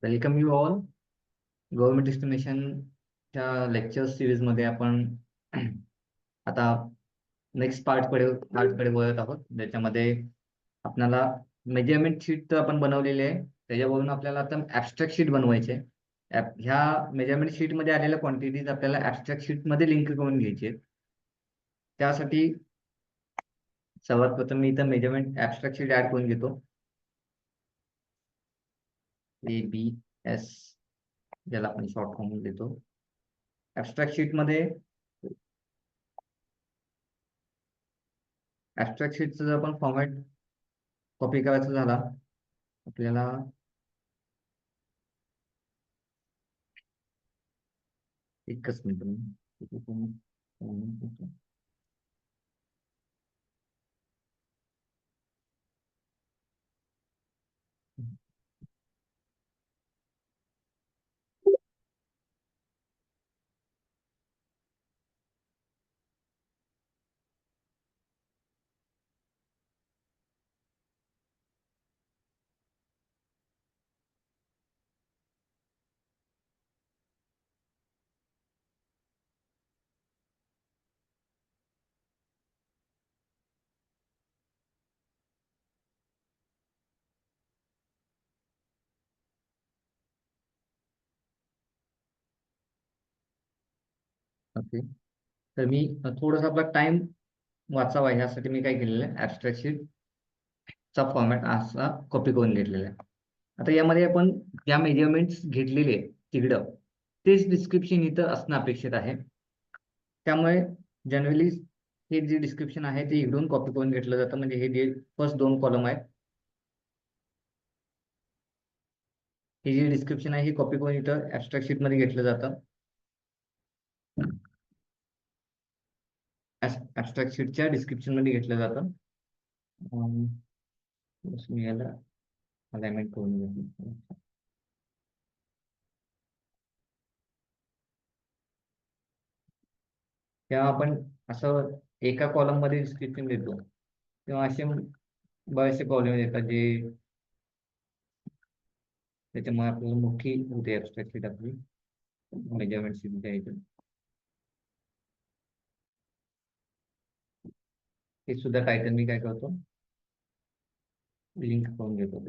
Welcome you all. Government एस्टिमेशनच्या lecture सिरीजमध्ये आपण आता नेक्स्ट पार्टकडे वळत आहोत, ज्याच्यामध्ये आपल्याला मेजरमेंट शीट तर आपण बनवलेली आहे. त्याच्यावरून आपल्याला आता ॲबस्ट्रॅक्ट शीट बनवायचे आहे. ह्या मेजरमेंट शीटमध्ये आलेल्या क्वांटिटीज आपल्याला ॲबस्ट्रॅक्ट शीटमध्ये लिंक करून घ्यायची आहेत. त्यासाठी सर्वात प्रथम मी इथं मेजरमेंट ॲबस्ट्रॅक्ट शीट ॲड करून घेतो. ABS ज्याला आपण शॉर्ट फॉर्म देतो. ॲबस्ट्रॅक्ट शीटमध्ये ॲबस्ट्रॅक्ट शीटचा जर आपण फॉर्मॅट कॉपी करायचा झाला, आपल्याला एकच मिनिट. ओके, तर मी थोडासा आपला टाइम वाचावा यासाठी मी काय केलेलं आहे, ॲबस्ट्रॅक्ट शीटचा फॉर्मॅट असा कॉपी करून घेतलेला आहे. आता यामध्ये आपण ज्या मेजरमेंट्स घेतलेले आहेत तिकडं तेच डिस्क्रिप्शन इथं असणं अपेक्षित आहे. त्यामुळे जनरली हे जे डिस्क्रिप्शन आहे ते इकडून कॉपी करून घेतलं जातं. म्हणजे हे जे फर्स्ट 2 कॉलम आहेत, हे जे डिस्क्रिप्शन आहे हे कॉपी करून इथं ॲबस्ट्रॅक्ट शीटमध्ये घेतलं जातं. ॲबस्ट्रॅक्ट शीटच्या डिस्क्रिप्शनमध्ये घेतलं जातं. मी याला अलाइनमेंट करून घेतो. तेव्हा आपण असं एका कॉलम मध्ये डिस्क्रिप्शन देतो, तेव्हा असे बरेचसे प्रॉब्लेम येतात जे त्याच्यामुळे आपल्याला मोठी होते ॲबस्ट्रॅक्ट शीट आपली मेजरमेंट शीट द्यायचं. हे सुद्धा टायटल मी काय करतो, लिंक करून घेतो.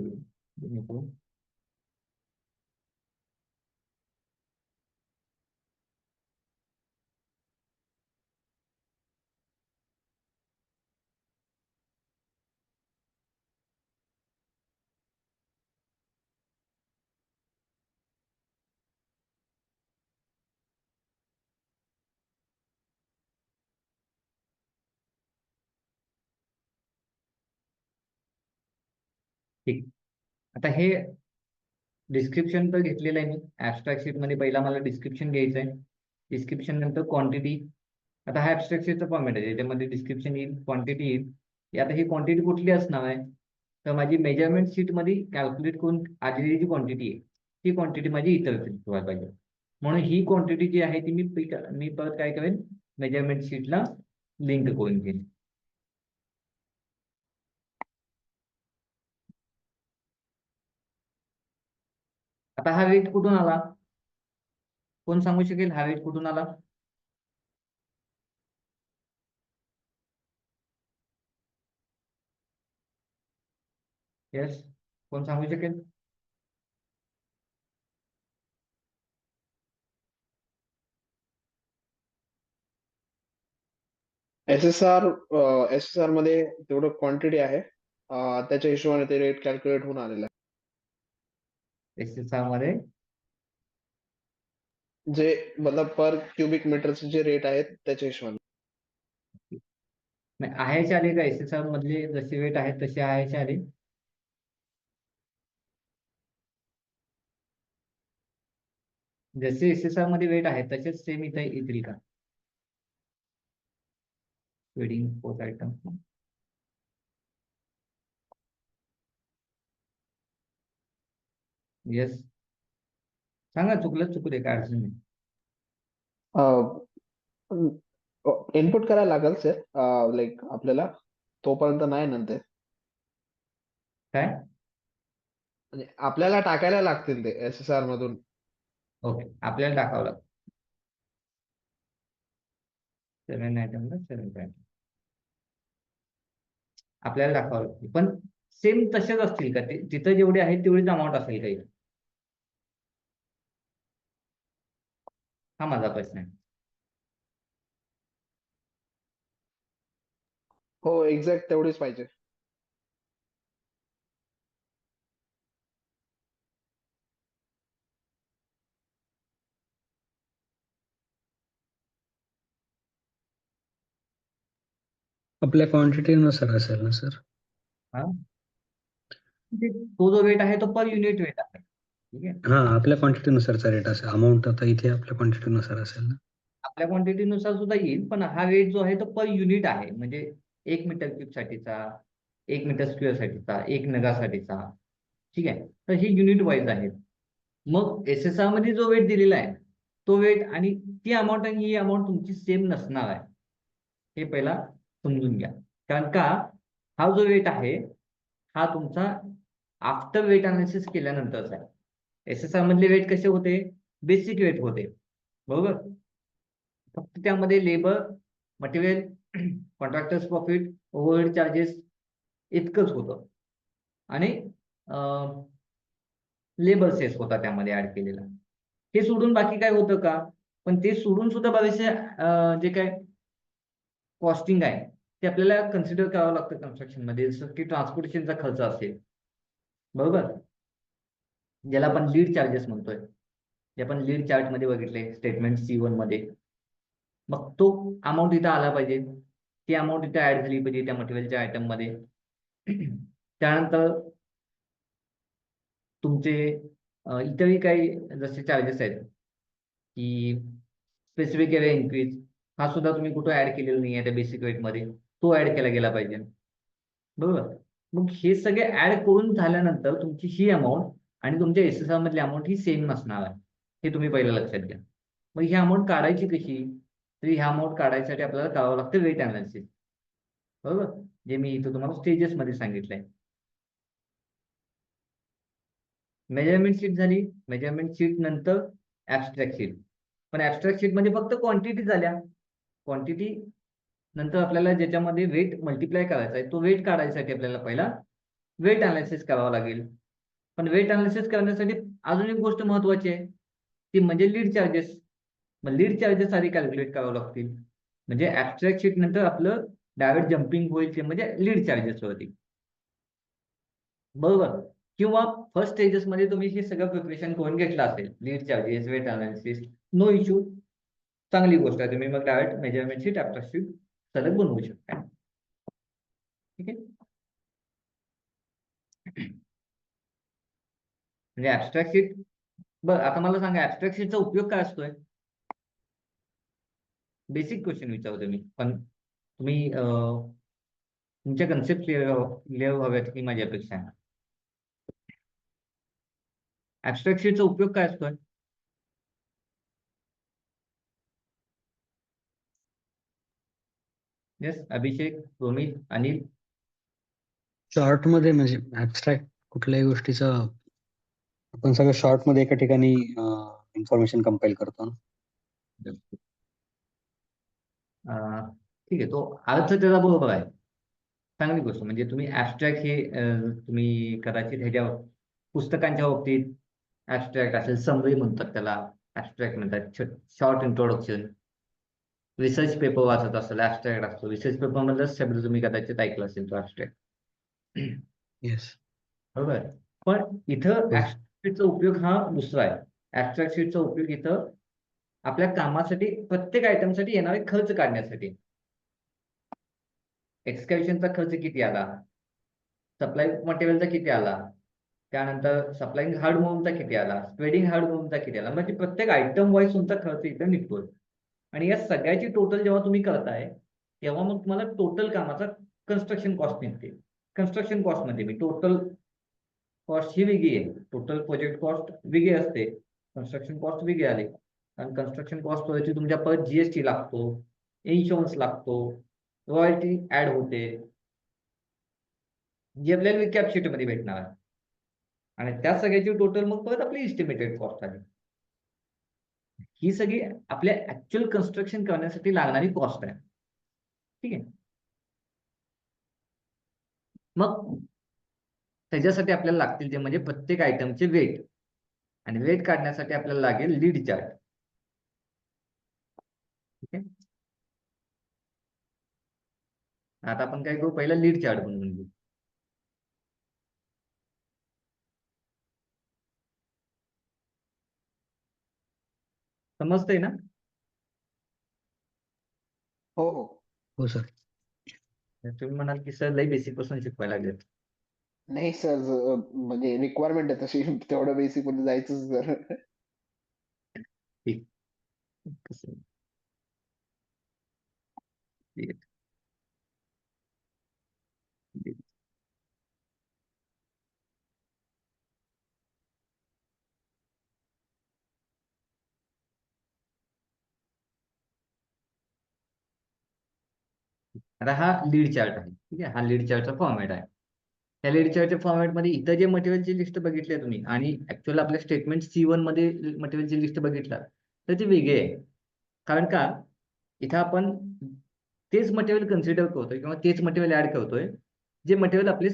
ठीक. आता हे डिस्क्रिप्शन तर घेतलेलं आहे मी ॲबस्ट्रॅक्ट शीट मध्ये. पहिला मला डिस्क्रिप्शन घ्यायचं आहे, डिस्क्रिप्शन नंतर क्वांटिटी. आता हा ॲबस्ट्रॅक्ट शीटचा फॉर्मॅट आहे, ज्याच्यामध्ये डिस्क्रिप्शन येईल, क्वांटिटी येईल. आता ही क्वांटिटी कुठली असणार आहे, तर माझी मेजरमेंट शीट मध्ये कॅल्क्युलेट करून आलेली जी क्वांटिटी आहे ती क्वांटिटी माझी इथं ठेवायला पाहिजे. म्हणून ही क्वांटिटी जी आहे ती मी परत काय करेन, मेजरमेंट शीटला लिंक करून घेईन. आता हा रेट कुठून आला, कोण सांगू शकेल हा रेट कुठून आला? यस, कोण सांगू शकेल? एस एस आर मध्ये तेवढं क्वांटिटी आहे, त्याच्या हिशोबाने ते रेट कॅल्क्युलेट होऊन आलेलं आहे. SSR मध्ये जे मतलब पर क्युबिक मीटरचे जे रेट आहेत त्याच्या हिशोबाने. आहेचे आले का? SSR मधले जसे रेट आहेत तसे आहेचे आले? जसे SSR मध्ये वेट आहे तसेच सेम इथे येतील का? वेडिंग पोस्ट आयटम यस, सांगा. चुकू दे, काय अडचण नाही. इनपुट करायला लागेल सर, लाईक आपल्याला तोपर्यंत नाही नंतर. काय म्हणजे आपल्याला टाकायला लागतील ते SSR मधून. ओके, आपल्याला टाकावं लागतं 7 आयटमला 7 आपल्याला टाकावं लागते, पण सेम तसेच असतील का ते? तिथं जेवढे आहेत तेवढीच अमाऊंट असेल काही? हा माझा प्रश्न आहे. हो, एक्झॅक्ट तेवढीच पाहिजे. आपल्या क्वांटिटीनुसार असेल ना सर? हा, तो जो वेट आहे तो पर युनिट वेट आहे. ठीक आहे, हा, आपल्या क्वांटिटीनुसारचा रेट असेल. अमाऊंट आता इथे आपल्या क्वांटिटीनुसार असेल ना? आपल्या क्वांटिटीनुसार सुद्धा येईल, पण हा वेट जो आहे तो पर युनिट आहे. म्हणजे 1 मीटर क्यूब साठीचा, 1 मीटर स्क्वेअर साठीचा, 1 नगासाठीचा. ठीक आहे, तर हे युनिट वाईज आहे. मग SSR मध्ये जो वेट दिलेला आहे तो वेट आणि ती अमाऊंट आणि ही अमाऊंट तुमची सेम नसणार आहे, हे पहिला समजून घ्या. कारण का, हा जो वेट आहे हा तुमचा आफ्टर वेट अनालिसिस केल्यानंतरचा आहे. SSR मधले वेट कसे होते? बेसिक वेट होते, बरोबर. फक्त त्यामध्ये labour, material, contractors profit, overhead charges इतकंच होतं. आणि लेबर सेस होता त्यामध्ये ऍड केलेला. हे सोडून बाकी काय होतं का? पण ते सोडून सुद्धा बरेचसे जे काय कॉस्टिंग आहे ते आपल्याला कन्सिडर करावं लागतं कन्स्ट्रक्शन मध्ये. जसं की ट्रान्सपोर्टेशनचा खर्च असेल, बरोबर, ज्याला आपण लीड चार्जेस म्हणतोय, जे आपण लीड चार्ट मध्ये बघितले स्टेटमेंट C1 मध्ये. मग तो अमाऊंट इथं आला पाहिजे, ती अमाऊंट इथं ऍड झाली पाहिजे त्या मटेरियलच्या आयटम मध्ये. त्यानंतर तुमचे इतरही काही जसे चार्जेस आहेत की स्पेसिफिक एरिया इन्क्रीज, हा सुद्धा तुम्ही कुठं ऍड केलेला नाही आहे त्या बेसिक वेट मध्ये, तो ऍड केला गेला पाहिजे, बरोबर. मग हे सगळे ऍड करून झाल्यानंतर तुमची ही अमाऊंट आणि तुमच्या SSR मधली अमाऊंट ही सेम नसणार आहे, हे तुम्ही पहिलं लक्षात घ्या. मग ही अमाऊंट काढायची कशी? तर ही अमाऊंट काढायसाठी आपल्याला करावं लागतं वेट अनालिसिस, बरोबर, जे मी इथं तुम्हाला स्टेजेस मध्ये सांगितलंय. मेजरमेंट शीट झाली, मेजरमेंट शीट नंतर ऍबस्ट्रॅक्ट शीट. पण ऍबस्ट्रॅक्ट शीट मध्ये फक्त क्वांटिटी झाल्या. क्वांटिटी नंतर आपल्याला ज्याच्यामध्ये वेट मल्टिप्लाय करायचा आहे तो वेट काढायसाठी आपल्याला पहिला वेट अनालिसिस करावं लागेल. पण वेट अनालिसिस करण्यासाठी अजून एक गोष्ट महत्वाची आहे, ती म्हणजे लीड चार्जेस. मग लीड चार्जेस आधी कॅल्क्युलेट करावं लागतील. म्हणजे ऍबस्ट्रॅक्ट शीट नंतर आपलं डायरेक्ट जम्पिंग होईल ते म्हणजे लीड चार्जेस वरती, बरोबर. किंवा फर्स्ट स्टेजेस मध्ये तुम्ही हे सगळं प्रिपरेशन करून घेतलं असेल, lead charges, weight analysis, no issue, चांगली गोष्ट आहे. तुम्ही मग direct measurement sheet, abstract sheet सलग बनवू शकता. ठीक आहे, म्हणजे ऍबस्ट्रॅक्ट शीट. बरं, आता मला सांगा ऍबस्ट्रॅक्ट शीटचा उपयोग काय असतोय? बेसिक क्वेश्चन विचारतो मी, पण तुम्ही तुमच्या कन्सेप्ट क्लिअर व्हाव्यात ही माझी अपेक्षा आहे. ऍबस्ट्रॅक्ट शीटचा उपयोग काय असतोय? येस, अभिषेक, रोमित, अनिल. शॉर्ट मध्ये म्हणजे ऍबस्ट्रॅक्ट कुठल्याही गोष्टीचं आपण सगळं शॉर्ट मध्ये एका ठिकाणी इन्फॉर्मेशन कंपाईल करतो ना. ठीक आहे, तो अर्थ त्याचा बरोबर आहे, चांगली गोष्ट. म्हणजे तुम्ही ऍबस्ट्रॅक्ट हे तुम्ही कदाचित ह्याच्या पुस्तकांच्या बाबतीत ऍबस्ट्रॅक्ट असेल, समरी म्हणतात त्याला, ऍबस्ट्रॅक्ट म्हणतात, शॉर्ट इंट्रोडक्शन. रिसर्च पेपर वाचत असेल ऍबस्ट्रॅक्ट असतो, रिसर्च पेपर मधलाच शब्द तुम्ही कदाचित ऐकला असेल तो ऍबस्ट्रॅक्ट, येस. बरोबर. पण इथं ऍबस्ट्रॅक्टचा उपयोग हा दुसरा आहे. ऍबस्ट्रॅक्ट शीटचा उपयोग इथं आपल्या कामासाठी, प्रत्येक आयटमसाठी येणारे खर्च काढण्यासाठी. एक्सकॅव्हेशनचा खर्च किती आला, सप्लाय मटेरियलचा किती आला, त्यानंतर सप्लाईंग हार्डमोमचा किती आला, स्प्रेडिंग हार्डमोमचा किती आला, म्हणजे प्रत्येक आयटम वाईज तुमचा खर्च इथं निघतोय. आणि या सगळ्याची टोटल जेव्हा तुम्ही करताय तेव्हा मग तुम्हाला टोटल कामाचा कन्स्ट्रक्शन कॉस्ट निघते. कन्स्ट्रक्शन कॉस्ट मध्ये मी टोटल कॉस्ट ही वेगळी आहे, टोटल प्रोजेक्ट कॉस्ट वेगळी असते, कन्स्ट्रक्शन कॉस्ट वेगळी आली. आणि कन्स्ट्रक्शन कॉस्ट वरती तुमच्या परत GST लागतो, इन्शुरन्स लागतो, रॉयल्टी ऍड होते, जी आपल्याला रिकॅप शीट मध्ये भेटणार आहे. आणि त्या सगळ्याची टोटल मग परत आपली इस्टिमेटेड कॉस्ट आली. ही सगळी आपल्या ऍक्च्युअल कन्स्ट्रक्शन करण्यासाठी लागणारी कॉस्ट आहे. ठीक आहे. मग त्याच्यासाठी आपल्याला लागतील ते म्हणजे प्रत्येक आयटमचे वेट, आणि वेट काढण्यासाठी आपल्याला लागेल लीड चार्ट. ठीक आहे. आता आपण काय करू, पहिला लीड चार्ट बनवून घेऊ. समजतंय ना? हो हो. हो सर. तुम्ही म्हणाल की सर लई बेसिक पासून शिकवायला लागलेत. नाही सर, म्हणजे रिक्वायरमेंट आहे तशी, तेवढं बेसिक मध्ये जायचं सर. ठीक. कसं? ठीक आहे. आता हा लीड चार्ट आहे. ठीक आहे. हा लीड चार्टचा फॉर्मॅट आहे. त्या लीड चार्टच्या फॉर्मॅटमध्ये इथं जे मटेरियलची लिस्ट बघितली आहे तुम्ही, आणि ऍक्च्युअल आपल्या स्टेटमेंट C1 मध्ये मटेरियलची लिस्ट बघितला तर ती वेगळी आहे. कारण का, इथं आपण तेच मटेरियल कन्सिडर करतोय किंवा तेच मटेरियल ऍड करतोय जे मटेरियल आपले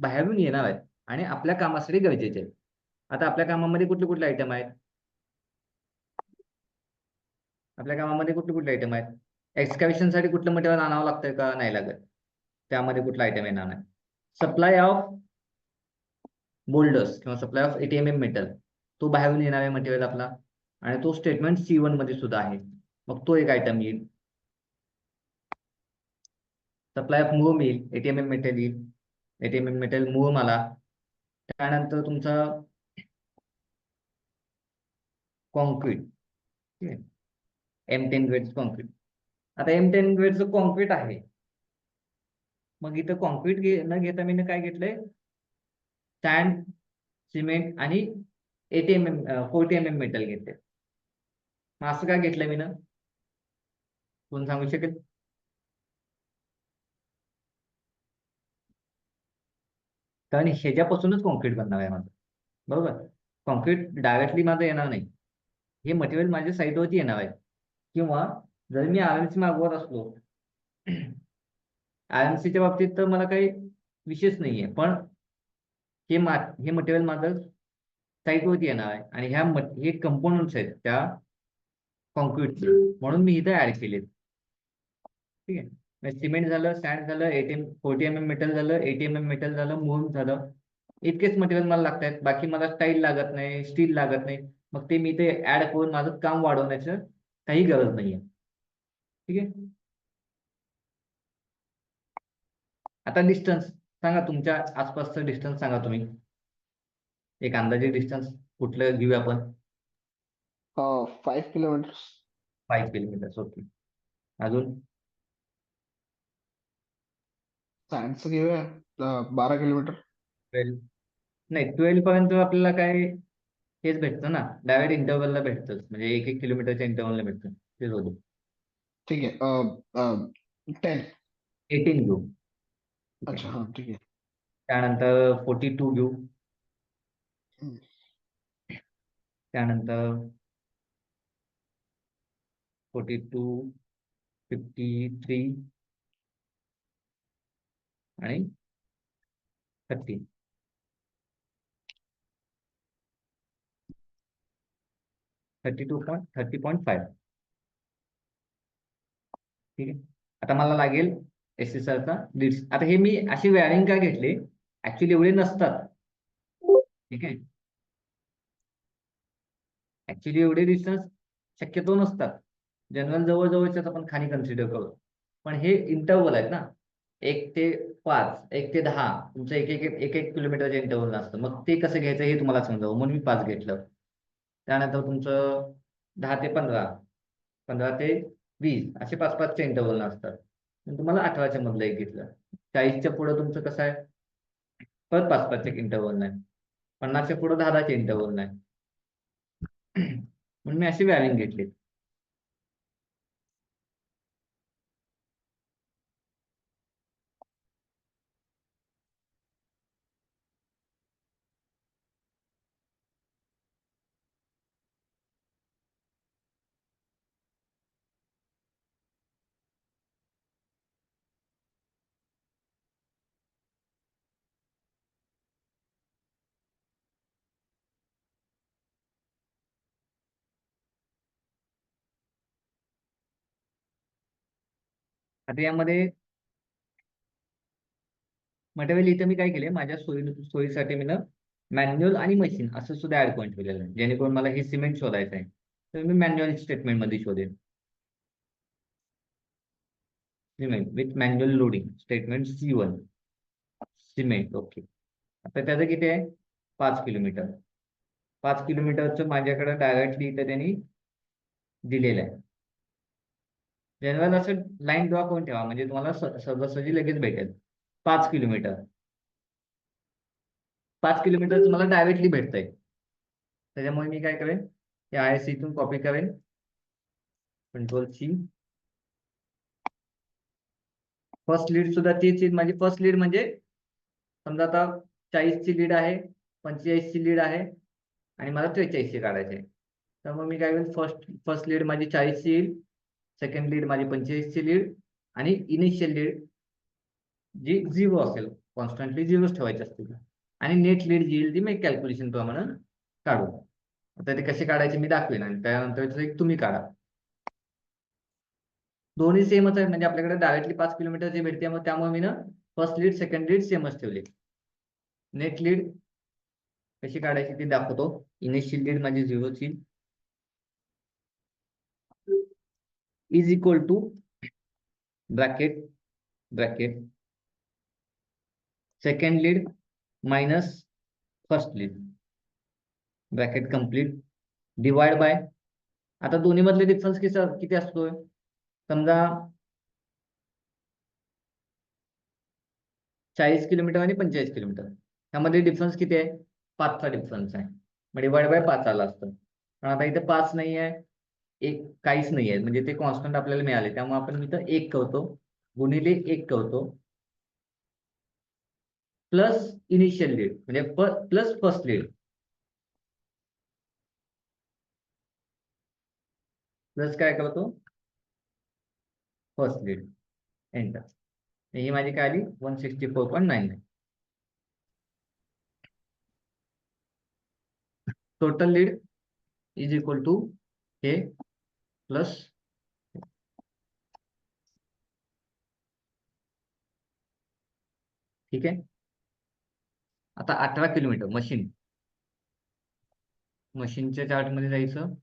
बाहेरून येणार आहेत आणि आपल्या कामासाठी गरजेचे आहेत. आता आपल्या कामामध्ये कुठले कुठले आयटम आहेत? आपल्या कामामध्ये कुठले कुठले आयटम आहेत? एक्सकॅव्हेशन साठी कुठलं मटेरियल आणावं लागतंय का? नाही लागत. त्यामध्ये कुठला आयटम येणार नाही. सप्लाय ऑफ बोल्डर्स किंवा सप्लाय ऑफ ATMM मेटल, तो बाहेरून येणार आहे मटेरियल आपला, आणि तो स्टेटमेंट C1 मध्ये सुद्धा आहे. मग तो एक आयटम येईल. सप्लाय ऑफ मूव्ह येईल, ATMM मेटल येईल, ATMM मेटल मूव्ह मला. त्यानंतर तुमचा कॉन्क्रीट, ठीक आहे, M10 ग्रेड कॉन्क्रीट. आता M10 ग्रेडचं कॉन्क्रीट आहे. मग इथं कॉन्क्रीट न घेता मी काय घेतलंय, सॅन्ड, सिमेंट आणि 40 mm मेटल घेतले. मग असं काय घेतलं मी ना, कोण सांगू शकेल? कारण ह्याच्यापासूनच कॉन्क्रीट बनणार आहे माझं, बरोबर. कॉन्क्रीट डायरेक्टली माझं येणार नाही, हे मटेरियल माझ्या साईटवरती येणार आहे. किंवा जर मी RMC मागवत असलो, RMCच्या बाबतीत तर मला काही विशेष नाहीये, पण हे मटेरियल माझं साईटवरती येणार आहे आणि हे कंपोनंट्स आहेत त्या कॉन्क्रीटचे, म्हणून मी इथं ऍड केलेत. ठीक आहे. सिमेंट झालं, सॅन्ड झालं, 40 mm मेटल झालं, ATMM मेटल झालं, मूव्ह झालं. इतकेच मटेरियल मला लागत आहेत. बाकी मला स्टाईल लागत नाही, स्टील लागत नाही. मग ते मी ते ऍड करून माझं काम वाढवण्याचं काही गरज नाहीये. ठीक आहे. आता डिस्टन्स सांगा, तुमच्या आसपासचं डिस्टन्स सांगा तुम्ही. एक अंदाजे डिस्टन्स कुठलं घेऊया आपण? 5 किलोमीटर. 5 किलोमीटर. ओके. अजून? सायन्सचं घेऊया 12 किलोमीटर. 12? नाही, 12 पर्यंत आपल्याला काय हेच भेटतं ना, डायरेक्ट इंटरव्हलला भेटतं, म्हणजे 1-1 किलोमीटरच्या इंटरव्हलला भेटतं. तेच होतं. ठीक आहे. 10. 18 घेऊ. ठीक अच्छा, आहे. हा ठीक आहे. त्यानंतर 42 घेऊ. हम्म. त्यानंतर 42, 53 आणि 30. 30.5. ठीक आहे. आता मला लागेल SSRचा लीड्स. आता हे मी अशी वॅरिंग का घेतले, ऍक्च्युली एवढे नसतात. ठीक आहे. ऍक्च्युली एवढे डिस्टन्स शक्यतो नसतात. जनरल जवळजवळच्याच आपण खाली कन्सिडर करतो. पण हे इंटरव्हल आहेत ना, 1 ते 5, 1 ते 10, तुमचं एक किलोमीटरच्या इंटरव्हल असतं. मग ते कसं घ्यायचं हे तुम्हाला समजावं म्हणून मी 5 घेतलं. त्यानंतर तुमचं 10 ते 15, 15 ते 20 असे 5-5चे इंटरव्हल असतात. तुम्हाला 18च्या मधलं एक घेतलं. 40च्या पुढे तुमचं कसं आहे, परत 5-5चे इंटरव्हल नाही. 50च्या पुढे 10-10चे इंटरव्हल नाही. म्हणून मी अशी वॅरिंग घेतली. आता यामध्ये मटेरियल इथे मी काय केले, माझ्या सोयीसाठी मी मॅन्युअल आणि मशीन असं सुद्धा ऍड पॉईंट केलेलं आहे, जेणेकरून मला हे सिमेंट शोधायचं आहे तर मी मॅन्युअल स्टेटमेंट मध्ये शोधेन. Cement with manual loading statement C1 cement. Okay. आता त्याचं किती आहे, 5 किलोमीटर. 5 किलोमीटरचं माझ्याकडे डायरेक्टली इथं त्यांनी दिलेलं आहे. जनरल असं लाईन ड्रॉ करून ठेवा, म्हणजे तुम्हाला सहजासहजी लगेच भेटेल. 5 किलोमीटर 5 किलोमीटर तुम्हाला डायरेक्टली भेटतंय. त्याच्यामुळे मी काय करेन, या ISC इथून कॉपी करेन, Ctrl+C. फर्स्ट लीड सुद्धा तीच माझी फर्स्ट लीड, म्हणजे समजा आता 40ची लीड आहे, 45ची लीड आहे आणि मला 43ची काढायची आहे. तर मग मी काय करेन, फर्स्ट लीड माझी 40ची येईल, सेकंड लीड माझी 45ची लीड आणि इनिशियल लीड जी 0 असेल, कॉन्स्टंटली 0च ठेवायची असतील, आणि नेट लीड जी येईल ती मी कॅल्क्युलेशन प्रमाणे काढू. आता ते कसे काढायचे मी दाखवेन आणि त्यानंतर एक तुम्ही काढा. दोन्ही सेमच आहे, म्हणजे आपल्याकडे डायरेक्टली 5 किलोमीटर जे भेटते, मग त्यामुळे मी फर्स्ट लीड सेकंड लीड सेमच ठेवले. नेट लीड कशी काढायची ते दाखवतो. इनिशियल लीड माझी 0ची is equal to bracket second lead minus first lead bracket complete divide by. आता दोन्ही मधले डिफरन्स किती असतोय, समजा 40 किलोमीटर आणि 45 किलोमीटर, त्यामध्ये डिफरन्स किती आहे, 5चा डिफरन्स आहे, मग डिवाइड बाय 5 आला असतं. पण आता इथे 5 नाही आहे, एक काहीच नाही आहे, म्हणजे ते कॉन्स्टंट आपल्याला मिळाले, त्यामुळे आपण इथं 1 करतो, गुणिले 1 करतो, प्लस इनिशियल लीड म्हणजे प्लस फर्स्ट लीड, प्लस काय करतो फर्स्ट लीड, एंटर. ही माझी काय आली 164.99. Total lead is equal to हे प्लस ठीक आहे. आता 18 किलोमीटर मशीनच्या चार्ट मध्ये जायचं,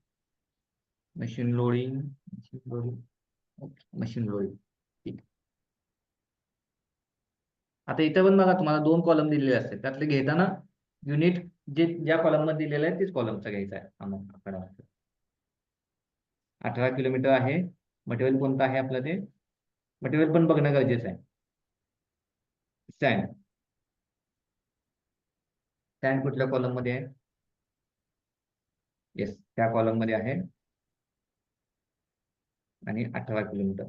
मशीन लोडिंग मशीन लोडिंग. ठीक. आता इथे पण बघा तुम्हाला 2 कॉलम दिलेले असतात, त्यातले घेताना युनिट जे ज्या कॉलम मध्ये दिलेलं आहे तीच कॉलमचा घ्यायचा आहे आम्हाला. 18 किलोमीटर आहे. मटेरियल कोणतं आहे आपलं, ते मटेरियल पण बघणं गरजेचं आहे. स्टँड कुठल्या कॉलम मध्ये आहे, येस त्या कॉलम मध्ये आहे, आणि 18 किलोमीटर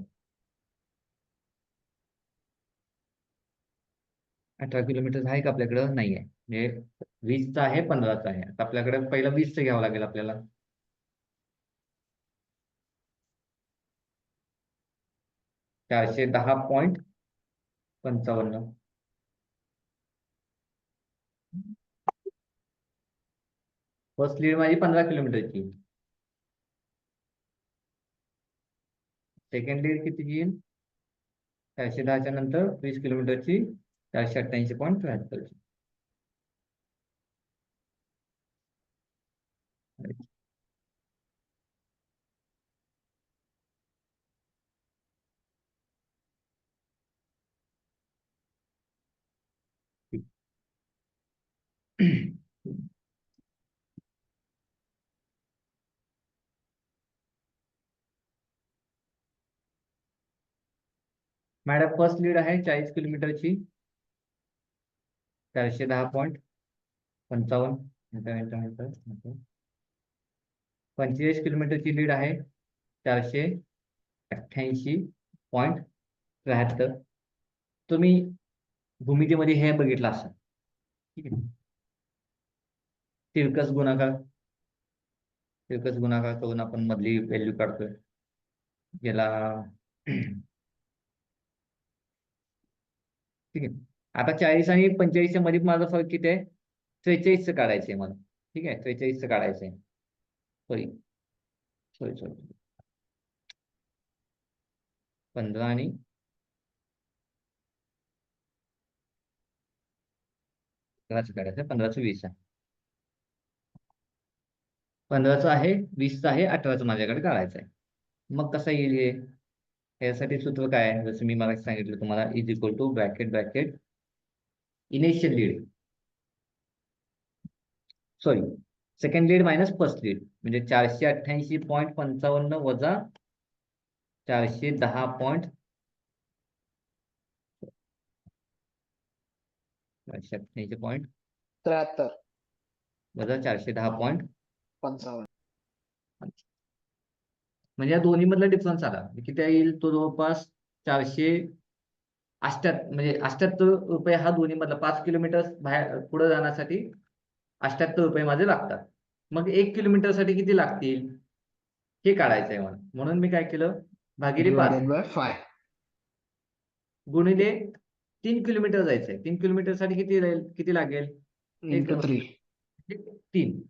18 किलोमीटर आहे का आपल्याकडं, नाही आहे, म्हणजे 20चा आहे 15चा आहे. आता आपल्याकडे पहिला 20चं घ्यावं लागेल आपल्याला. $410.55. फर्स्ट लीड माझी 15 किलोमीटरची, सेकंड लीड कितीची येईल, 410च्या नंतर 20 किलोमीटरची 488.73. मॅडम फर्स्ट लीड आहे 40 किलोमीटरची 410.55. 45 किलोमीटरची लीड आहे 488.73. तुम्ही भूमितीमध्ये हे बघितलं असाल, ठीक आहे. तिरकस गुणाकार करून आपण मधली व्हॅल्यू काढतोय, याला ठीक आहे. आता 40 आणि 45च्या मध्ये माझा फरक किती आहे, 43चं काढायचं आहे मला, ठीक आहे. 43चं काढायचं आहे, सॉरी 15 आणि 18चं काढायचं, 15चं 20 आहे. 15चं आहे, 20चं आहे, 18चं माझ्याकडे काढायचं आहे. मग कसं येईल हे? यासाठी सूत्र काय आहे? जसं मी मला सांगितलं तुम्हाला, is equal to bracket initial lead, sorry second lead minus first lead, म्हणजे 488.55 वजा 410 पॉईंट 73 वजा 410.55, 55. म्हणजे या दोन्ही मधला डिफरन्स आला. किती येईल तो? जवळपास 488, म्हणजे 78 रुपये हा दोन्ही मधला. 5 किलोमीटर बाहेर पुढे जाण्यासाठी 78 रुपये माझे लागतात. मग 1 किलोमीटरसाठी किती लागतील हे काढायचं आहे मला. म्हणून मी काय केलं, भागिले 5 Divided by 5. गुणिले 3 किलोमीटर जायचंय. 3 किलोमीटर साठी किती राहील, किती लागेल? Into 3. 3.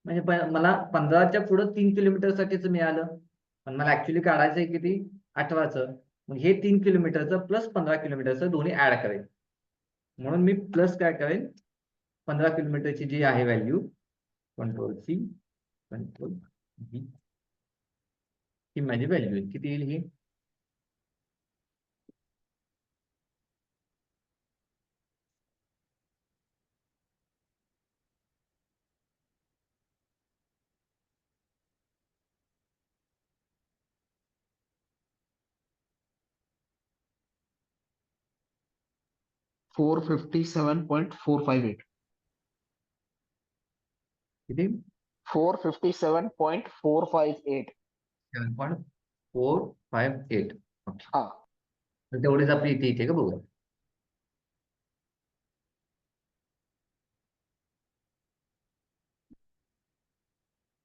म्हणजे मला 15च्या पुढं 3 किलोमीटर साठीच मिळालं, पण मला ऍक्च्युली काढायचंय किती? 18चं. मग हे 3 किलोमीटरचं प्लस 15 किलोमीटरचं दोन्ही ऍड करेल. म्हणून मी प्लस काय करेन, 15 किलोमीटरची जी आहे value, control C, control V, ही माझी व्हॅल्यू किती येईल ही? 457.458. किती? 457.458. 7.458. ओके, हा. तर तेवढेच आपली इथे इथे का बघू.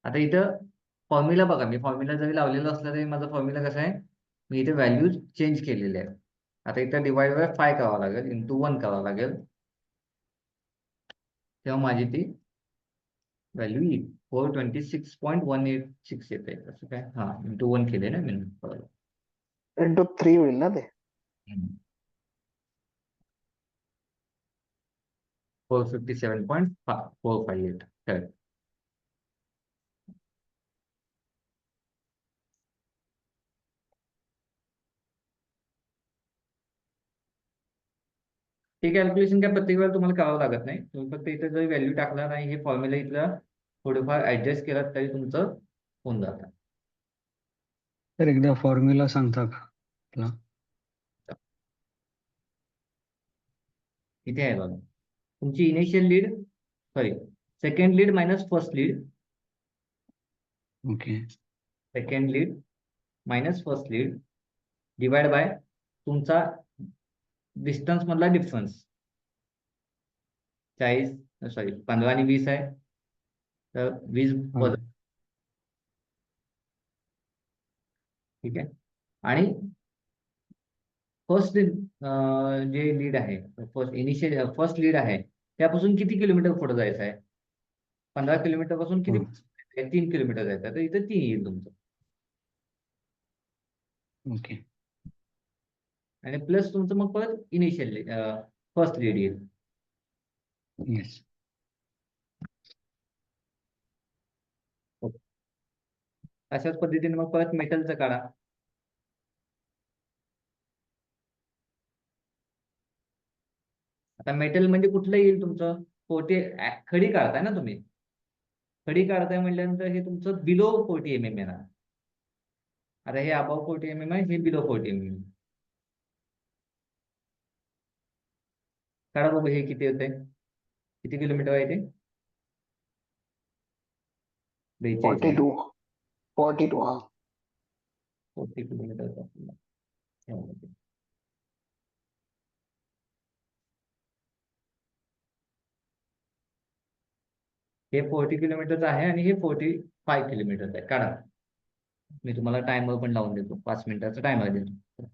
आता इथं फॉर्म्युला बघा, मी फॉर्म्युला जरी लावलेला असला तरी माझा फॉर्म्युला कसा आहे, मी इथे व्हॅल्यूज चेंज केलेले आहे. आता इथं डिवाइड बाय 5 करावं लागेल, इंटू 1 करावं लागेल, तेव्हा माझी ती व्हॅल्यू येईल. 426.186 येते. असं काय, हा इंटू 1 केले ना मी. Into 3 होईल ना ते. 457.458. करेक्ट. हे कॅल्क्युलेशन काय प्रत्येक वेळेला तुम्हाला करावं लागत नाही. तुम्ही फक्त इथे जर व्हॅल्यू टाकला नाही, हे फॉर्म्युला इथलं थोडंफार ऍडजस्ट केलात तरी तुमचं होऊन जातं. तर एकदा फॉर्म्युला सांगता का आपला? इथे आहे बघा, तुमची initial lead, sorry second lead minus first lead, okay. Second lead minus first lead divide by तुमचा डिस्टन्स मधला डिफरन्स. 15 आणि 20 आहे, तर 20 हा. ठीक आहे. आणि फर्स्ट जे लीड आहे, फर्स्ट लीड आहे, त्यापासून किती किलोमीटर पुढे जायचं आहे? 15 किलोमीटर पासून किती? 3 किलोमीटर जायचं आहे, तर इथे 3 येईल तुमचं. ओके. आणि प्लस तुमचं मग परत इनिशियल फर्स्ट लीड येईल. येस. अशाच पद्धतीने मग परत मेटलचं काढा. आता मेटल म्हणजे कुठलं येईल तुमचं? खडी काढताय ना तुम्ही, खडी काढताय म्हटल्यानंतर हे तुमचं बिलो 40 mm येणार. आता हे अबाव 40 mm आहे, हे बिलो 40 mm. काढा बघू हे किती होते, किती किलोमीटर आहे ते? 42 आहे ना? 42. हा. 40 किलोमीटर. हे 40 किलोमीटरचं आहे आणि हे 45 किलोमीटरचं आहे. काढा, मी तुम्हाला टायमर पण लावून देतो, 5 मिनिटाचा टायमर देतो.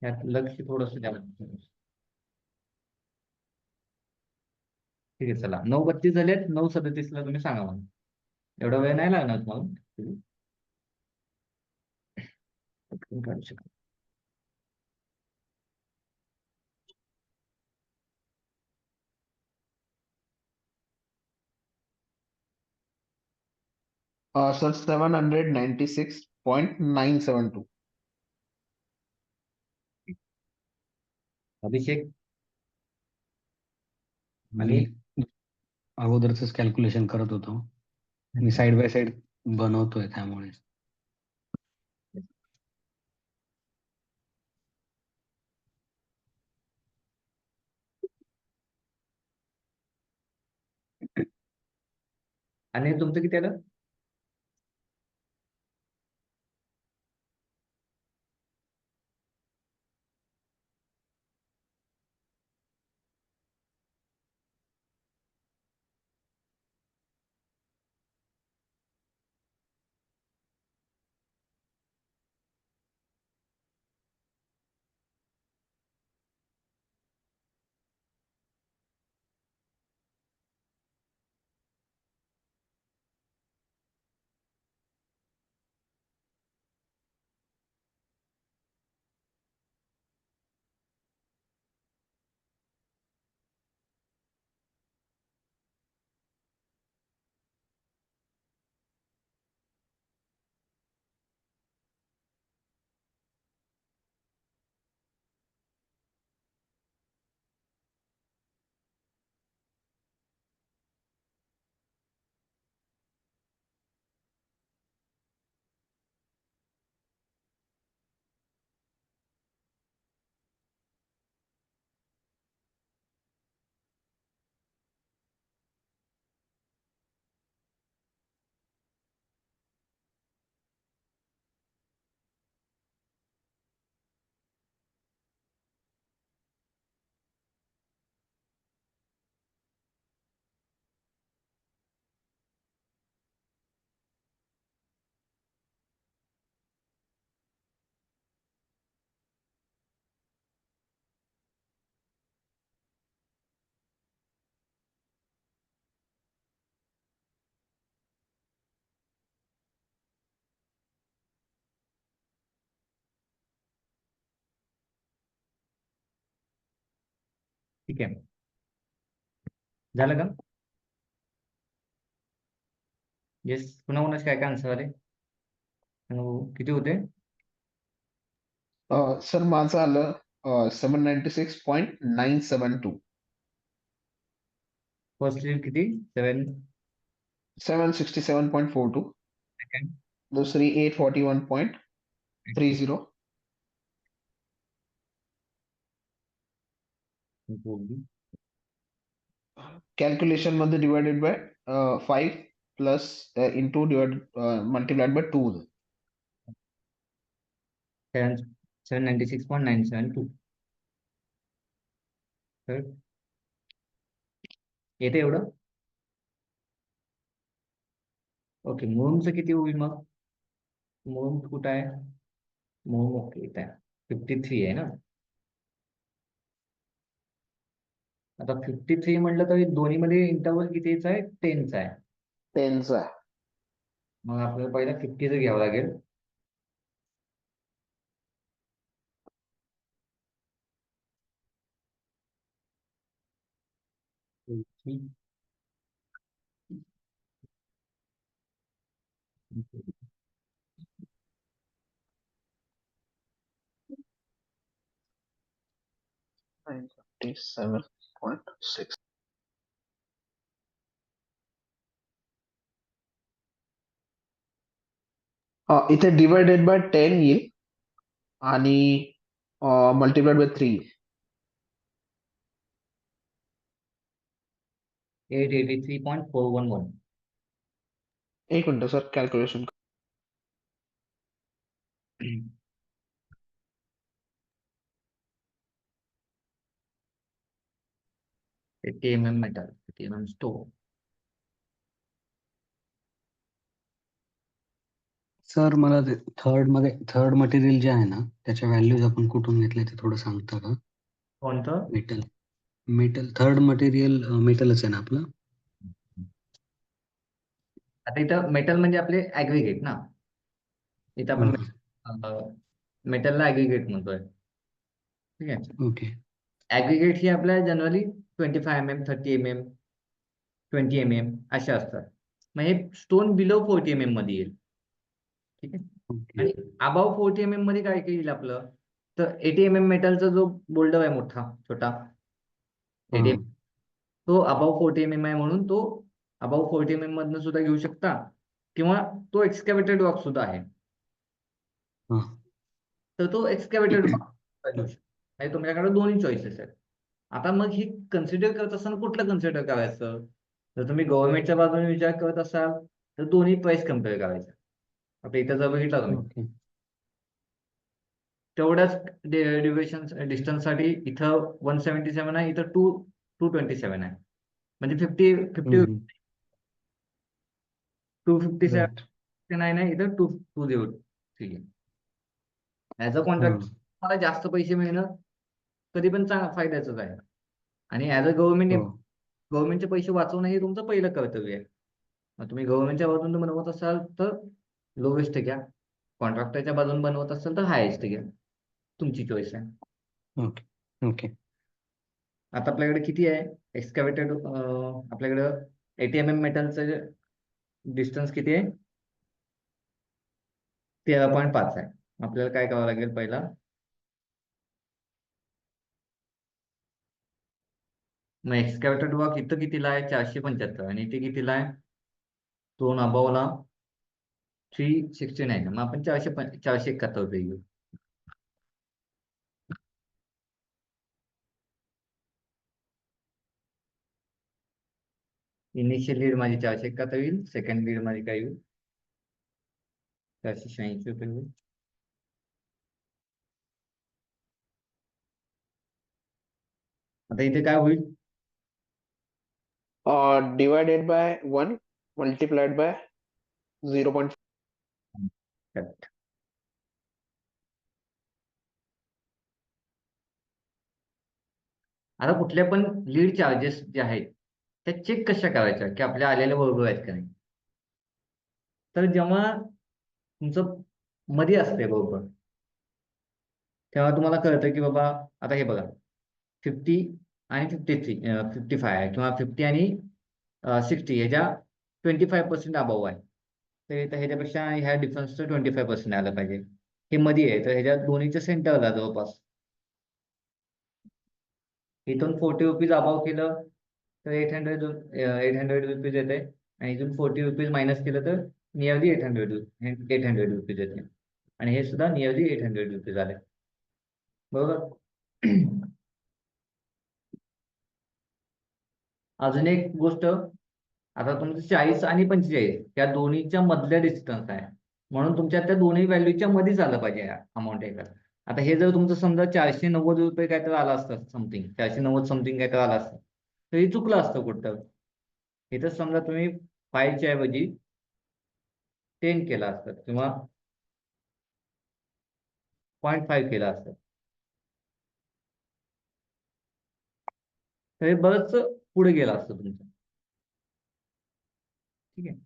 यात लक्ष थोडंसं द्यावं. ठीक आहे, चला 9:32 झालेत. 9:37 तुम्ही सांगा मला. एवढा वेळ नाही लागणार तुम्हाला. पटकन काढू शकता. सर 796.972. अभिषेक मी आणि अगोदरच कॅल्क्युलेशन करत होतो. मी साइड बाय साइड बनवतोय त्यामुळे. आणि तुमचं किती आलं? ठीक आहे, झालं का? येस, पुन्हा पुन्हा काय काय आन्सर आले? किती होते? सर माझं आलं 796.972. फर्स्ट किती? 7 767.42. सेकंड. दुसरी 841.30. कॅल्क्युलेशन मध्ये divided by 5 plus into multiplied by 2. 796.972. तर येते एवढं. ओके, मुळूंचं किती होईल मग? मुळून कुठं आहे? मुळून ओके, इथं आहे. 53 आहे ना. आता 53 म्हटलं तर दोन्हीमध्ये इंटरवल कितीचा आहे? 10चा आहे. 10चा. मग आपल्याला पहिला 50चं घ्यावं लागेल. आहे 57.6. इथे डिवायडेड बाय 10 येईल आणि मल्टिप्लाइड बाय 3. 883.411. एक minute sir, calculation. 80 mm metal, 80 mm stone. Sir मला ते थर्ड मटेरियल जे आहे ना त्याच्या व्हॅल्यूज आपण कुठून घेतले ते थोडं सांगता का? कोणतं? मेटल मेटल थर्ड मटेरियल मेटलच आहे ना आपलं? आता इथं मेटल म्हणजे आपले ऍग्रिगेट ना. इथं हां, आपण मेटलला ऍग्रिगेट म्हणतोय. ठीक आहे. ओके. ऍग्रिगेट ही आपल्या जनरली 25 mm, 30 mm, 20 mm अशा असतात. मग हे स्टोन बिलो 40 mm मध्ये येईल. ठीक आहे. ओके. आणि अबाव 40 mm मध्ये काय येईल आपलं, तर 80 mm मेटलचा जो बोल्डर आहे मोठा छोटा 80 हां, तो अबाव 40 mm आहे म्हणून तो अबाव 40 mm मधनं सुद्धा घेऊ शकता, किंवा तो एक्सकॅव्हेटेड रॉक सुद्धा आहे. हां. तर तो एक्सकॅव्हेटेड रॉक घेऊ शकता. म्हणजे तुमच्याकडे दोन्ही चॉईसेस आहेत. आता मग ही कन्सिडर करत असताना कुठलं कन्सिडर करायचं? जर तुम्ही गव्हर्नमेंटच्या बाजूने विचार करत असाल तर दोन्ही प्राइस कम्पेअर करायचं. आता इथं जर बघितला तुम्ही ओके. तेवढ्याच ड्युरेशन डिस्टन्ससाठी इथं 177 आहे, इथं 227 आहे. म्हणजे 50 हं, राइट. 257 आहे, इथं 203 आहे. ऍज अ कॉन्ट्रॅक्ट हां, मला जास्त पैसे मिळणं कधी पण फायद्याचंच आहे. आणि ऍज अ हो. गव्हर्नमेंटचे पैसे वाचवणं हे तुमचं पहिलं कर्तव्य आहे. मग तुम्ही गव्हर्नमेंटच्या बाजून बनवत असाल तर लोवेस्ट घ्या, कॉन्ट्रॅक्टरच्या बाजून बनवत असाल तर हायेस्ट घ्या. तुमची चॉईस आहे. Okay, okay. आता आपल्याकडे किती आहे एक्सकॅव्हेटेड, आपल्याकडं 80 mm मेटलचं डिस्टन्स किती आहे? 13.5 आहे. आपल्याला काय करावं लागेल पहिला, मग एक्सकॅव्हेटेड वॉक इथं कितीला आहे? 475. आणि इथे कितीला आहे? दोन अबावला 369. मग आपण 471 रुपये घेऊ. इनिशियल लीड माझी 471 होईल, सेकंड लीड माझी काय होईल? 486 रुपये होईल. आता इथे काय होईल? Divided by 1 multiplied by 0.5. Correct. आता कुठल्या पण लीड चार्जेस जे आहेत त्या चेक कशा करायच्या की आपल्या आलेल्या बरोबर आहेत का नाही? तर जेव्हा तुमचं मध्ये असते बरोबर, तेव्हा तुम्हाला कळतं की बाबा आता हे बघा 50 आणि 55 आहे, किंवा 50 आणि 60 ह्याच्या 25% अबाव आहे. तर इथं ह्याच्यापेक्षा ह्या डिफरन्सचं 25% आलं पाहिजे. हे मध्ये आहे तर ह्याच्या दोन्हीच्या सेंटरला जवळपास. इथून 40 रुपीज अबाव केलं तर 800 रुपीज येते, आणि इथून 40 रुपीज मायनस केलं तर नियरली 800 रुपीज येते. आणि हे सुद्धा नियरली 800 रुपीज आले. बरोबर. अजून एक गोष्ट, आता तुमचं 40 आणि 45 या दोन्हीच्या मधल्या डिस्टन्स आहे, म्हणून तुमच्या त्या दोन्ही व्हॅल्यूच्या मध्येच आलं पाहिजे अमाऊंट एका. आता हे जर तुमचं समजा 490 रुपये काय तर आलं असतं, समथिंग 490 समथिंग काय तर आलं असतं, तर हे चुकलं असतं कुठं. इथं समजा तुम्ही 5च्या ऐवजी 10 केला असतं, किंवा 0.5 केला असतं, तर हे बरंच पुढे गेलं असतं तुमचं. ठीक आहे.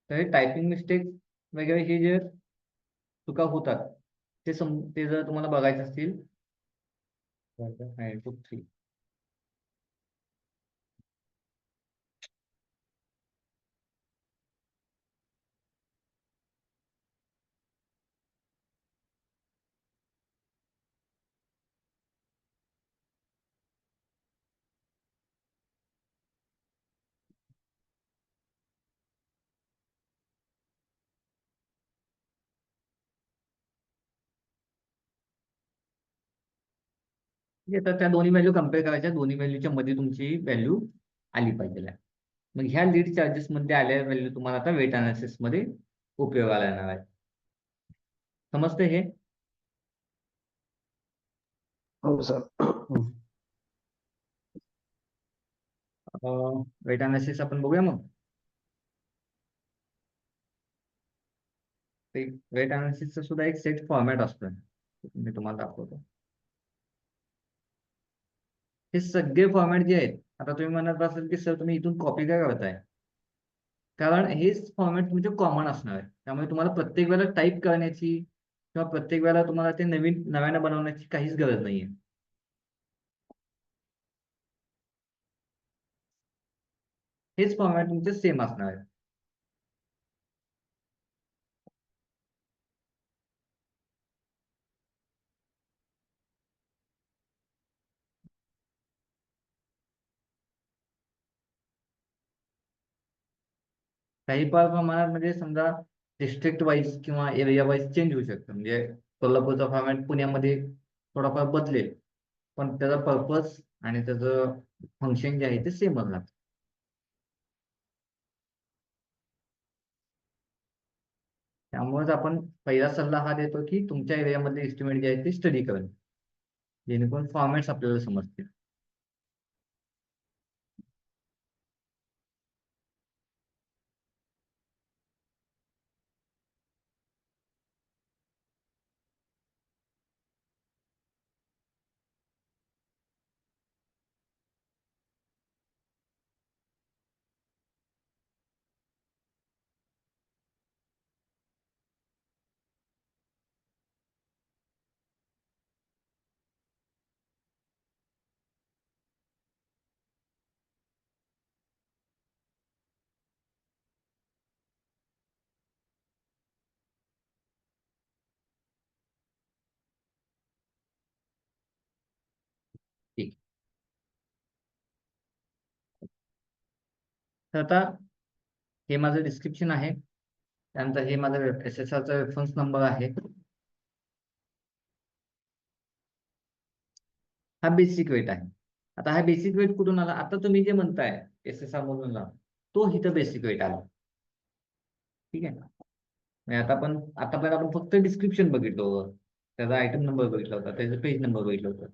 तर हे टायपिंग मिस्टेक वगैरे हे जे चुका होतात ते जर तुम्हाला बघायचे असतील 5 to 3. तर त्या दोन्ही व्हॅल्यू कम्पेअर करायच्या, दोन्ही व्हॅल्यूच्या मध्ये तुमची व्हॅल्यू आली पाहिजे. मग ह्या लीड चार्जेस मध्ये आलेल्या व्हॅल्यू तुम्हाला आता वेट अनालिसिस मध्ये उपयोगाला येणार आहे. समजते हे? हो सर. हो. वेट अनालिसिस आपण बघूया मग. वेट अनालिसिसचा सुद्धा एक सेट फॉर्मॅट असतो, मी तुम्हाला दाखवतो. हे सगळे फॉर्मॅट जे आहेत, आता तुम्ही म्हणत असाल की सर तुम्ही इथून कॉपी काय करताय, कारण हेच फॉर्मॅट तुमचे कॉमन असणार आहे. त्यामुळे तुम्हाला प्रत्येक वेळेला टाईप करण्याची किंवा प्रत्येक वेळेला तुम्हाला ते नव्यानं बनवण्याची काहीच गरज नाहीये. हेच फॉर्मॅट तुमचे सेम असणार आहे. काही फार प्रमाणात म्हणजे समजा डिस्ट्रिक्ट वाईज किंवा एरिया वाईज चेंज होऊ शकतं. म्हणजे कोल्हापूरचा फॉर्मॅट पुण्यामध्ये थोडाफार बदलेल, पण त्याचा पर्पज आणि त्याचं फंक्शन जे आहे ते सेमच राहतं. त्यामुळेच आपण पहिला सल्ला हा देतो की तुमच्या एरियामधले एस्टिमेट जे आहे ते स्टडी करा, जेणेकरून फॉर्मॅट्स आपल्याला समजतील. ठीक. तर आता हे माझं डिस्क्रिप्शन आहे, त्यानंतर हे माझं SSR चा रेफरन्स नंबर आहे. हा बेसिक वेट आहे. आता हा बेसिक वेट कुठून आला, आता तुम्ही जे म्हणताय SSR मधून आला, तो इथं बेसिक वेट आला. ठीक आहे. म्हणजे आतापर्यंत आपण फक्त डिस्क्रिप्शन बघितलं होतं, त्याचा आयटम नंबर बघितला होता, त्याचा पेज नंबर बघितलं होतं.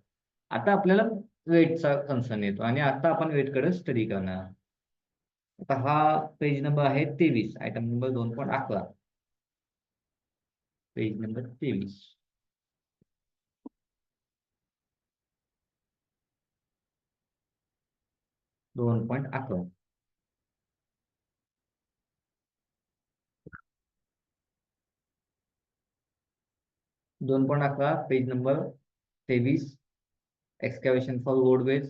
आता आपल्याला वेटचा कन्सर्न येतो आणि आता आपण वेटकडे स्टडी करणार. आता हा पेज नंबर आहे 23, item number 2.11, page number 23. 2.11. 2.11 page number 23, excavation for roadways.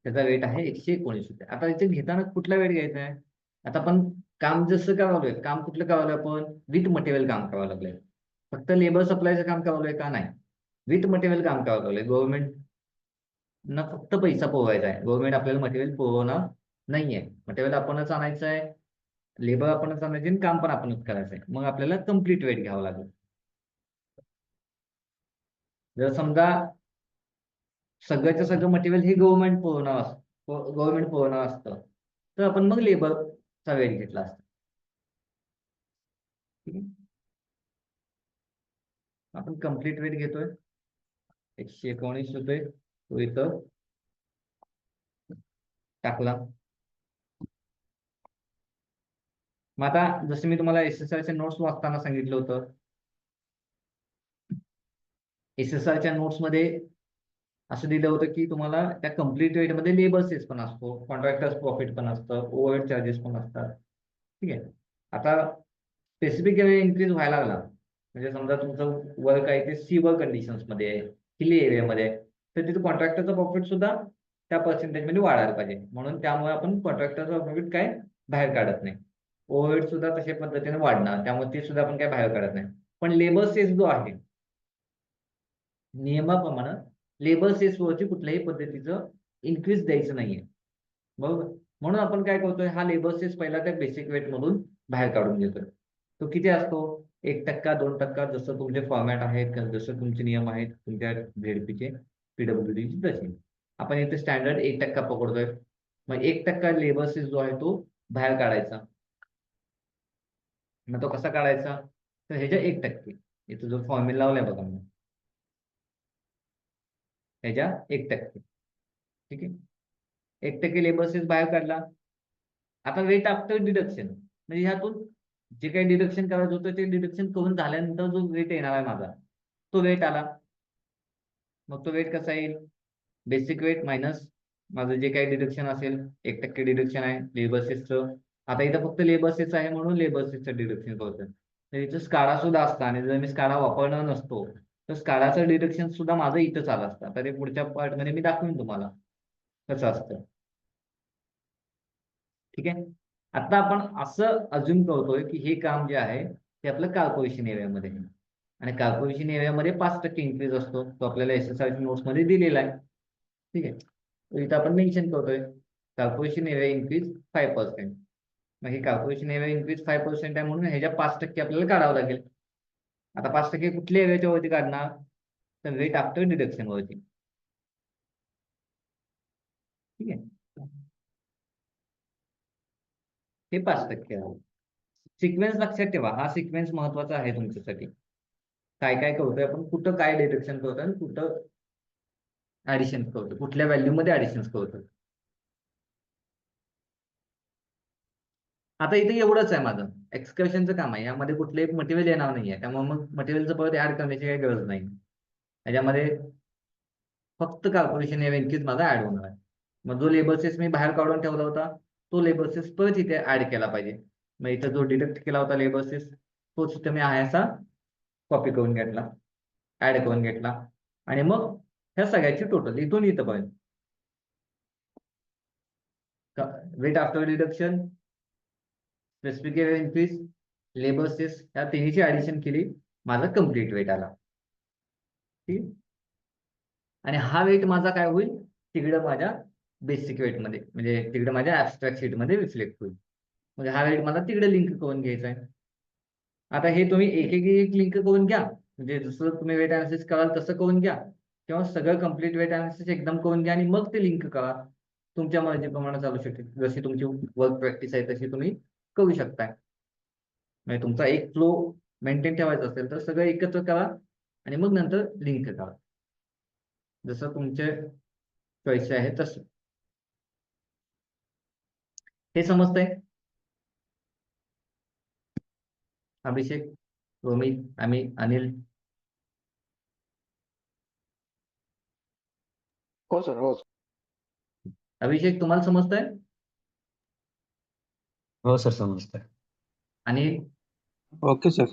त्याचा वेट आहे 119 रुपये. आता इथे घेताना कुठला वेट घ्यायचा आहे, आता आपण काम जसं करावलंय, काम कुठलं करावलंय, आपण विथ मटेरियल काम करावं लागलंय. फक्त लेबर सप्लायचं काम करावलंय का, नाही, विथ मटेरियल काम करावं लागलंय. गव्हर्नमेंट ना फक्त पैसा पुरवायचा आहे, गव्हर्नमेंट आपल्याला मटेरियल पुरवणार नाहीये. मटेरियल आपणच आणायचं आहे, लेबर आपणच आणायचे आणि काम पण आपणच करायचं आहे. मग आपल्याला कम्प्लीट वेट घ्यावं लागेल. जर समजा सगळ्याचं सगळं मटेरियल हे गव्हर्नमेंट पुरवणार असतं, तर आपण मग लेबरचा वेट घेतला असता. ठीक आहे. आपण कम्प्लीट वेट घेतोय 119 रुपये, तो इथं टाकला. मग आता जसं मी तुम्हाला SSRच्या नोट्स वाचताना सांगितलं होतं, SSRच्या नोट्समध्ये असं दिलं होतं की तुम्हाला त्या कम्प्लीट वेटमध्ये लेबर सेस पण असतो, कॉन्ट्रॅक्टर्स प्रॉफिट पण असतं, ओव्हरहेड चार्जेस पण असतात. ठीक आहे. आता स्पेसिफिक एरिया इन्क्रीज व्हायला लागला, म्हणजे समजा तुमचं वर्क आहे ते सीवर कंडिशन्समध्ये आहे, हिली एरियामध्ये आहे, तर तिथे कॉन्ट्रॅक्टरचा प्रॉफिट सुद्धा त्या पर्सेंटेजमध्ये वाढायला पाहिजे. म्हणून त्यामुळे आपण कॉन्ट्रॅक्टरचा प्रॉफिट काय बाहेर काढत नाही. ओव्हरहेड सुद्धा तशा पद्धतीने वाढणार, त्यामुळे ते सुद्धा आपण काय बाहेर काढत नाही. पण लेबर सेस जो आहे, नियमाप्रमाणे लेबर सेसवरती कुठल्याही पद्धतीचं इन्क्रीज द्यायचं नाहीये, बरोबर. म्हणून आपण काय करतोय, हा लेबर सेस पहिला त्या बेसिक वेट मधून बाहेर काढून घेतोय. तो किती असतो, 1%, 2%, जसं तुमचे फॉर्मॅट आहेत, जसं तुमचे नियम आहेत तुमच्या झेडपीचे, PWDचे तसे. आपण इथे स्टँडर्ड 1% पकडतोय. मग 1% लेबर सेस जो आहे तो बाहेर काढायचा. मग तो कसा काढायचा, तर ह्याच्या 1%, इथं जो फॉर्म्युला लावलाय बघा मी, ह्याच्या 1%. ठीक आहे. 1% लेबर सेस बाहेर काढला. आता वेट आफ्टर डिडक्शन, म्हणजे ह्यातून जे काही डिडक्शन करायचं होतं ते डिडक्शन करून झाल्यानंतर जो वेट येणार आहे माझा, तो वेट आला. मग तो वेट कसा येईल, बेसिक वेट मायनस माझं जे काही डिडक्शन असेल 1% डिडक्शन आहे लेबर सेसचं. आता इथं फक्त लेबर सेस आहे म्हणून लेबर सेसचं डिडक्शन करतोय. तर इथं स्काडा सुद्धा असतं आणि जर मी स्काडा वापरणार नसतो तर स्काडाचं डिडक्शन सुद्धा माझं इथंच आलं असतं. तर ते पुढच्या पार्टमध्ये मी दाखवीन तुम्हाला कसं असतं. ठीक आहे. आता आपण असं अज्युम करतोय की हे काम जे आहे ते आपलं कॉर्पोरेशन एरियामध्ये आहे. आणि कॉर्पोरेशन एरियामध्ये 5% इन्क्रीज असतो, तो आपल्याला SSR नोट्स मध्ये दिलेला आहे. ठीक आहे. तर इथं आपण मेन्शन करतोय कॉर्पोरेशन एरिया इन्क्रीज 5%. मग हे कॉर्पोरेशन एरिया इन्क्रीज 5% आहे म्हणून ह्याच्या 5% आपल्याला काढावं लागेल. आता 5% कुठल्या एरियाच्या वरती काढणार, तर रेट आफ्टर डिडक्शन वरती. ठीक आहे. हे 5% आहे. सिक्वेन्स लक्षात ठेवा, हा सिक्वेन्स महत्वाचा आहे तुमच्यासाठी. काय काय करतोय आपण, कुठं काय डिडक्शन करतोय आणि कुठं ऍडिशन करतोय, कुठल्या व्हॅल्यू मध्ये ऍडिशन करतोय. आता इथे एवढंच आहे माझं एक्सकर्शनचं काम आहे. यामध्ये कुठलंही मटेरियल येणार नाहीये, त्यामुळे मग मटेरियलचं परत ऍड करण्याची काही गरज नाही. त्याच्यामध्ये फक्त कॉर्पोरेशन या बँकेत माझा ऍड होणार आहे. मग जो लेबर सेस मी बाहेर काढून ठेवला होता तो लेबर सेस परत इथे ऍड केला पाहिजे. मग इथे जो डिडक्ट केला होता लेबर सेस तोच इथे मी आहे असा कॉपी करून घेतला, ऍड करून घेतला आणि मग ह्या सगळ्याची टोटल इथून इथं पर्यंत weight after deduction, specific area increase, labour cess या तिन्हीची ऍडिशन केली, माझा कम्प्लीट वेट आला. ठीक. आणि हा वेट माझा काय होईल तिकडं माझ्या बेसिक वेट मध्ये, म्हणजे तिकडे माझ्या ऍबस्ट्रॅक्ट शीट मध्ये रिफ्लेक्ट होईल. म्हणजे हा वेट मला तिकडे लिंक करून घ्यायचा आहे. आता हे तुम्ही एक लिंक करून घ्या, म्हणजे जसं तुम्ही वेट अनालिसिस कराल तसं करून घ्या, किंवा सगळं कम्प्लीट वेट अनालिसिस एकदम करून घ्या आणि मग ते लिंक करा. तुमच्या मर्जीप्रमाणे चालू शकते, जशी तुमची वर्क प्रॅक्टिस आहे तशी तुम्ही करू शकताय. म्हणजे तुमचा एक फ्लो मेंटेन ठेवायचा असेल तर सगळं एकत्र करा आणि मग नंतर लिंक करा, जसं तुमचे चॉईस आहे तसं. हे समजतंय? अभिषेक, रोमित, अनिल. हो सर, हो. अभिषेक तुम्हाला समजतंय? हो सर, समजतंय. Anil okay sir.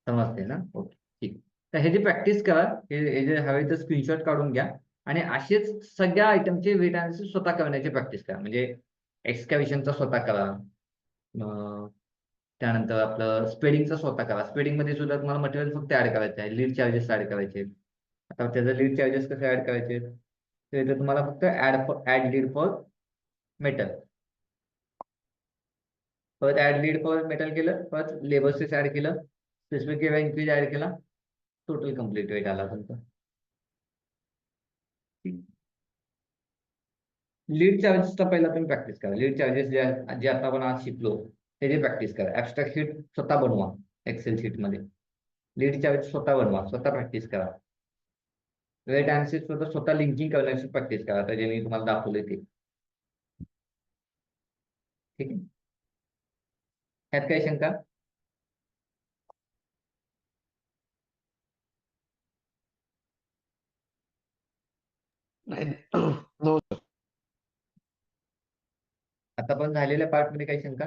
समजते ना? ओके, ठीक. तर ह्याची प्रॅक्टिस करा, हे जे हवे ते स्क्रीनशॉट काढून घ्या आणि असेच सगळ्या आयटमचे वेट अनालिसिस स्वतः करण्याची प्रॅक्टिस करा. म्हणजे एक्सकॅव्हेशनचा स्वतः करा, त्यानंतर आपलं स्पेडिंगचा स्वतः करा. स्पेडिंग मध्ये सुद्धा तुम्हाला मटेरियल फक्त ऍड करायचं आहे, लीड चार्जेस ऍड करायचे. आता त्याचं लीड चार्जेस कसे ऍड करायचे, तर इथे तुम्हाला फक्त ऍड लीड फॉर मेटल, परत ऍड लीड फॉर मेटल केलं, परत लेबर सेस ऍड केलं, स्पेसिफिक एरिया इन्क्रीज ऍड केला, टोटल कम्प्लीट वेट आला तुमचा. लीड चार्जेसचा पहिला तुम्ही प्रॅक्टिस करा. लीड चार्जेस जे आता आपण आज शिकलो त्याची प्रॅक्टिस करा. ऍबस्ट्रॅक्ट शीट स्वतः बनवा एक्सेल शीट मध्ये, लीड चार्जेस स्वतः बनवा, स्वतः प्रॅक्टिस करा. वेट अनालिसिस स्वतः लिंकिंग करण्याची प्रॅक्टिस करा, तर जे मी तुम्हाला दाखवले ते. ठीक आहे. ह्यात काही शंका? नाही. नो. आता पण झालेल्या पार्ट मध्ये काही शंका?